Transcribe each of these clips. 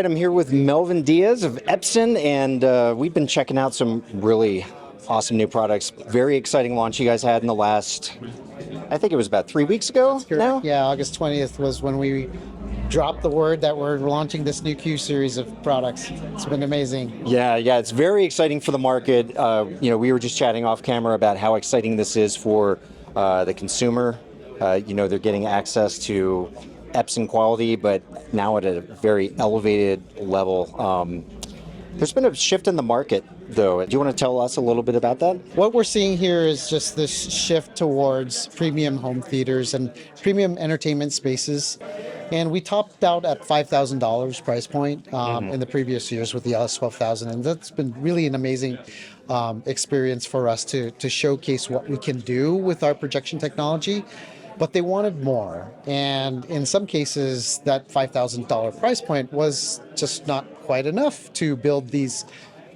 right, I'm here with Melvin Diaz of Epson, and we've been checking out some really awesome new products. Very exciting launch you guys had in the last, I think it was about 3 weeks ago now? Yeah, August 20th was when we dropped the word that we're launching this new Q series of products. It's been amazing. Yeah, it's very exciting for the market. We were just chatting off camera about how exciting this is for the consumer. They're getting access to Epson quality, but now at a very elevated level. There's been a shift in the market, though. Do you want to tell us a little bit about that? What we're seeing here is just this shift towards premium home theaters and premium entertainment spaces. And we topped out at $5,000 price point in the previous years with the LS12000. And that's been really an amazing experience for us to showcase what we can do with our projection technology. But they wanted more. And in some cases, that $5,000 price point was just not quite enough to build these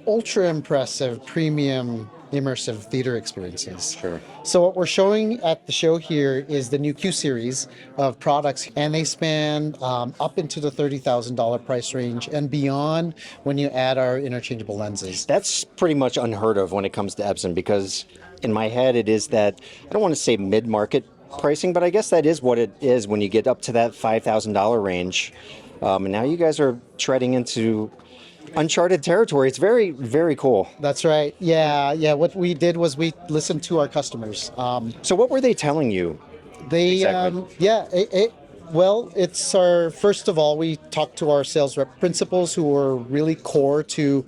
ultra impressive premium immersive theater experiences. Sure. So what we're showing at the show here is the new Q series of products, and they span up into the $30,000 price range and beyond when you add our interchangeable lenses. That's pretty much unheard of when it comes to Epson, because in my head it is that, I don't want to say mid-market pricing, but I guess that is what it is when you get up to that $5,000 range. And now you guys are treading into uncharted territory. It's very, very cool. That's right. Yeah. What we did was we listened to our customers. So what were they telling you? Exactly. Well, it's first of all, we talked to our sales rep principals who were really core to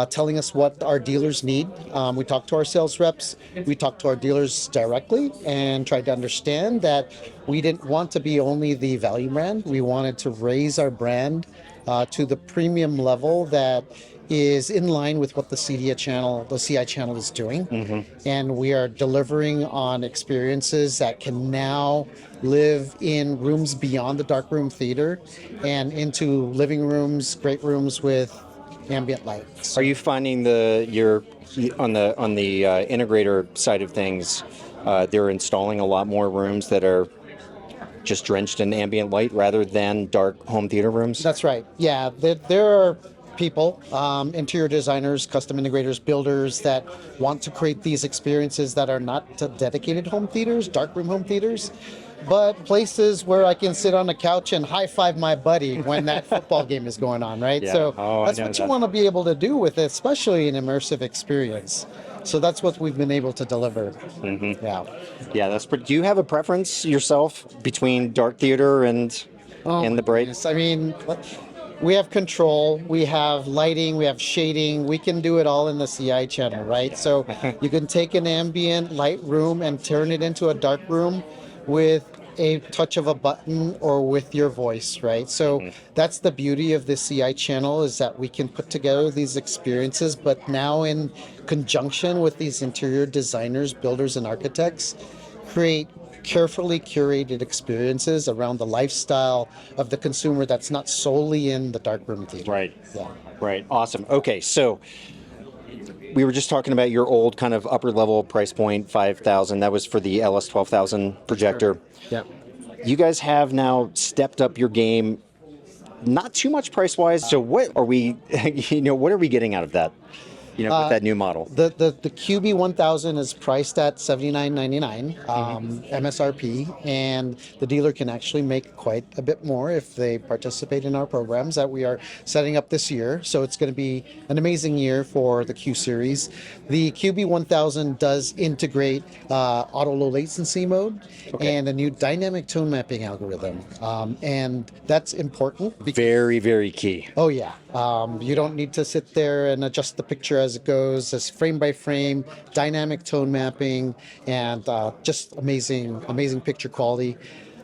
telling us what our dealers need. We talked to our sales reps, we talked to our dealers directly and tried to understand that we didn't want to be only the value brand. We wanted to raise our brand to the premium level that is in line with what the CEDIA channel, the CI channel is doing. And we are delivering on experiences that can now live in rooms beyond the darkroom theater and into living rooms, great rooms with ambient lights. Are you finding you're on the integrator side of things, they're installing a lot more rooms that are just drenched in ambient light rather than dark home theater rooms? That's right. Yeah, there are people, interior designers, custom integrators, builders that want to create these experiences that are not dedicated home theaters, darkroom home theaters, but places where I can sit on a couch and high-five my buddy when that football game is going on, right? Yeah. So that's what you want to be able to do with it, especially an immersive experience. So that's what we've been able to deliver. Yeah, that's pretty. Do you have a preference yourself between dark theater and the bright? Yes. I mean, we have control, we have lighting, we have shading. We can do it all in the CI channel, right? So you can take an ambient light room and turn it into a dark room with a touch of a button or with your voice, right? So that's the beauty of the CI channel, is that we can put together these experiences, but now in conjunction with these interior designers, builders, and architects, create carefully curated experiences around the lifestyle of the consumer that's not solely in the darkroom theater. Right. Yeah. Right. Awesome. Okay, so we were just talking about your old kind of upper level price point, 5,000. That was for the LS12000 projector. Sure. Yeah. You guys have now stepped up your game, not too much price wise. So what are we, what are we getting out of that? With that new model? The QB1000 is priced at $79.99 MSRP, and the dealer can actually make quite a bit more if they participate in our programs that we are setting up this year. So it's going to be an amazing year for the Q series. The QB1000 does integrate auto low latency mode and a new dynamic tone mapping algorithm, and that's important. Very, very key. Oh yeah. You don't need to sit there and adjust the picture as it goes. It's frame by frame, dynamic tone mapping, and just amazing picture quality.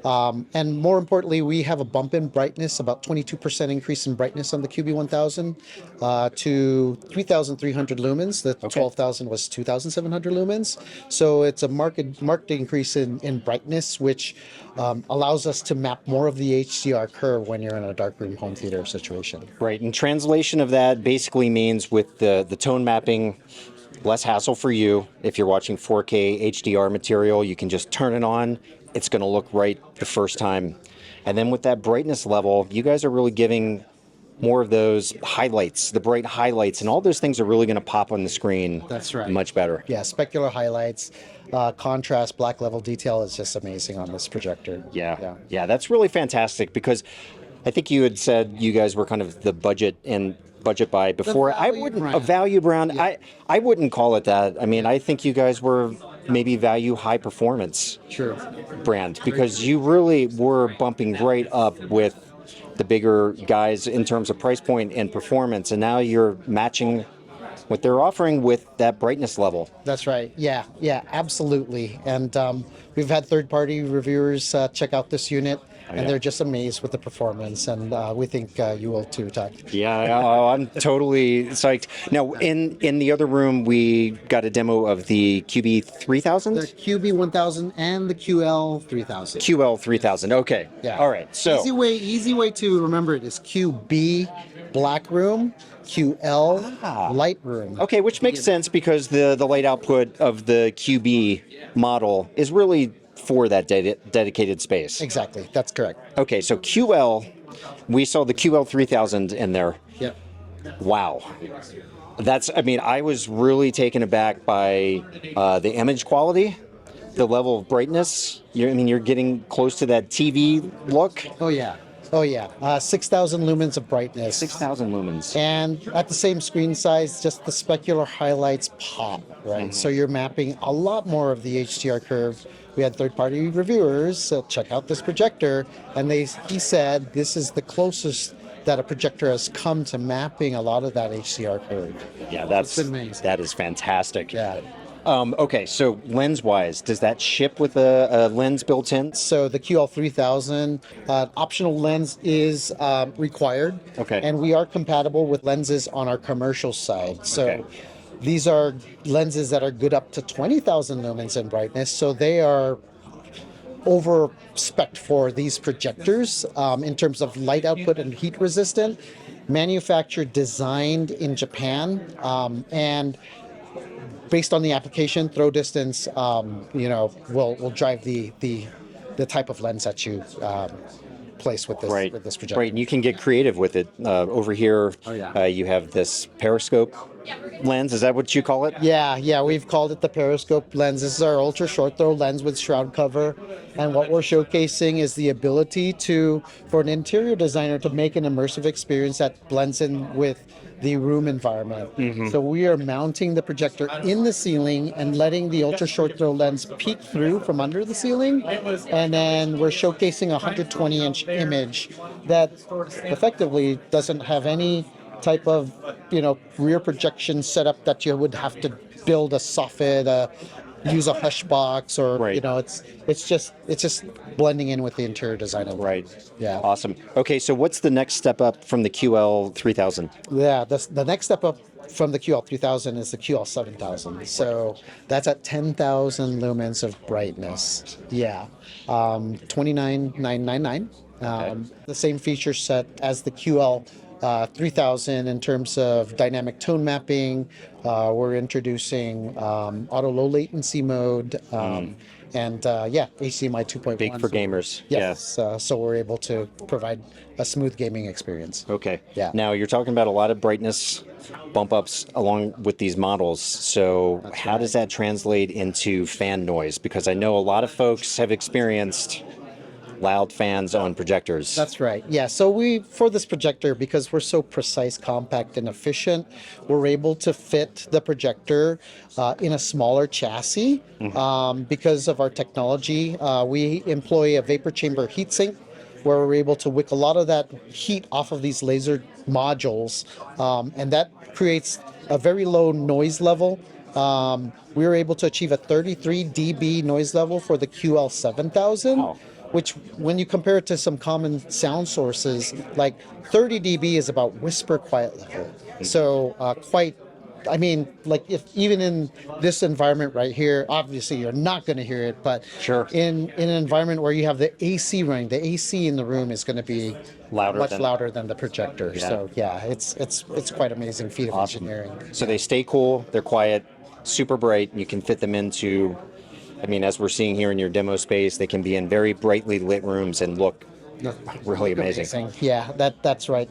And more importantly, we have a bump in brightness, about 22% increase in brightness on the QB1000 to 3,300 lumens. The 12,000 was 2,700 lumens. So it's a marked increase in brightness, which allows us to map more of the HDR curve when you're in a darkroom home theater situation. Right, and translation of that basically means with the tone mapping, less hassle for you. If you're watching 4K HDR material, you can just turn it on. It's going to look right the first time. And then with that brightness level, you guys are really giving more of those highlights, the bright highlights, and all those things are really going to pop on the screen. That's right. Much better. Yeah, specular highlights, contrast, black level detail is just amazing on this projector. Yeah, that's really fantastic because I think you had said you guys were kind of the budget buy before. I wouldn't brand. a value brand. Yeah. I wouldn't call it that. I mean, I think you guys were maybe value high performance Sure. brand because you really were bumping right up with the bigger guys in terms of price point and performance, and now you're matching what they're offering with that brightness level. That's right. Yeah, absolutely. And we've had third-party reviewers check out this unit, and they're just amazed with the performance. And we think you will too, Todd. Yeah, I'm totally psyched. Now, in the other room, we got a demo of the QB3000? The QB1000 and the QL3000. QL3000, okay. Yeah. All right, so... Easy way to remember it is QB black room, QL light room. Okay, which makes sense because the light output of the QB model is really for that dedicated space. Exactly, that's correct. Okay, so QL, we saw the QL3000 in there. Yep. Wow. I was really taken aback by the image quality, the level of brightness. You're getting close to that TV look. Oh yeah. 6,000 lumens of brightness. 6,000 lumens. And at the same screen size, just the specular highlights pop, right? Mm-hmm. So you're mapping a lot more of the HDR curve. We had third-party reviewers check out this projector, and he said this is the closest that a projector has come to mapping a lot of that HDR curve. Yeah, It's amazing. that is fantastic. Yeah. Okay, so lens-wise, does that ship with a lens built in? So the QL3000 optional lens is required. Okay. And we are compatible with lenses on our commercial side. So Okay. these are lenses that are good up to 20,000 lumens in brightness. So they are over spec for these projectors in terms of light output and heat resistant. Manufactured, designed in Japan, and based on the application, throw distance, will drive the type of lens that you place with this projector. Right, and you can get creative with it. Over here, you have this periscope lens. Is that what you call it? Yeah, we've called it the periscope lens. This is our ultra short throw lens with shroud cover, and what we're showcasing is the ability for an interior designer to make an immersive experience that blends in with the room environment. Mm-hmm. So we are mounting the projector in the ceiling and letting the ultra short throw lens peek through from under the ceiling, and then we're showcasing a 120-inch image that effectively doesn't have any type of rear projection setup that you would have to build a soffit, use a hush box, or it's just blending in with the interior design of it. Right. Yeah. Awesome. Okay, so what's the next step up from the QL3000? Yeah, the next step up from the QL3000 is the QL7000. So that's at 10,000 lumens of brightness. Yeah. 29,999. The same feature set as the QL3000 in terms of dynamic tone mapping. We're introducing auto low latency mode, and HDMI 2.1. Big for gamers. Yes, so we're able to provide a smooth gaming experience. Okay. Yeah. Now you're talking about a lot of brightness bump ups along with these models. So how does that translate into fan noise? Because I know a lot of folks have experienced loud fans on projectors. That's right. Yeah. So for this projector, because we're so precise, compact, and efficient, we're able to fit the projector in a smaller chassis. Mm-hmm. Because of our technology, we employ a vapor chamber heatsink, where we're able to wick a lot of that heat off of these laser modules, and that creates a very low noise level. We were able to achieve a 33 dB noise level for the QL7000. Wow. Which, when you compare it to some common sound sources, like 30 dB is about whisper quiet level. So if even in this environment right here, obviously you're not going to hear it, but sure. in an environment where you have the AC running, the AC in the room is going to be much louder than the projector. Yeah. So it's quite amazing feat of engineering. So they stay cool, they're quiet, super bright, and you can fit them into, as we're seeing here in your demo space, they can be in very brightly lit rooms and look really amazing. Yeah, that's right,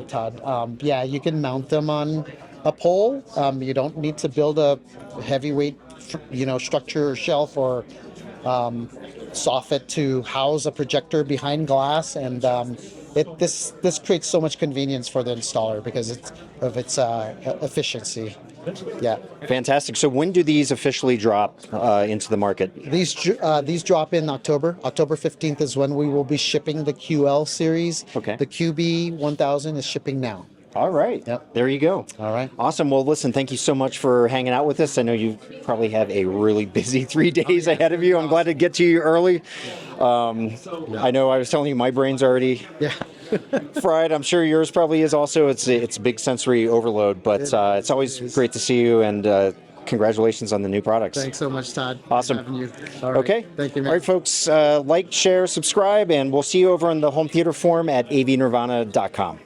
Todd. Yeah, you can mount them on a pole. You don't need to build a heavyweight, structure or shelf or soffit to house a projector behind glass, and this creates so much convenience for the installer because of its efficiency. Yeah. Fantastic. So when do these officially drop into the market? These drop in October. October 15th is when we will be shipping the QL series. Okay. The QB1000 is shipping now. All right. Yep. There you go. All right. Awesome. Well, listen, thank you so much for hanging out with us. I know you probably have a really busy 3 days ahead of you. I'm glad to get to you early. I know I was telling you my brain's already fried. I'm sure yours probably is also. It's a big sensory overload, but it's always great to see you, and congratulations on the new products. Thanks so much, Todd. Awesome. Having you. All right. Okay. Thank you, man. All right, folks. Like, share, subscribe, and we'll see you over on the home theater forum at avnirvana.com.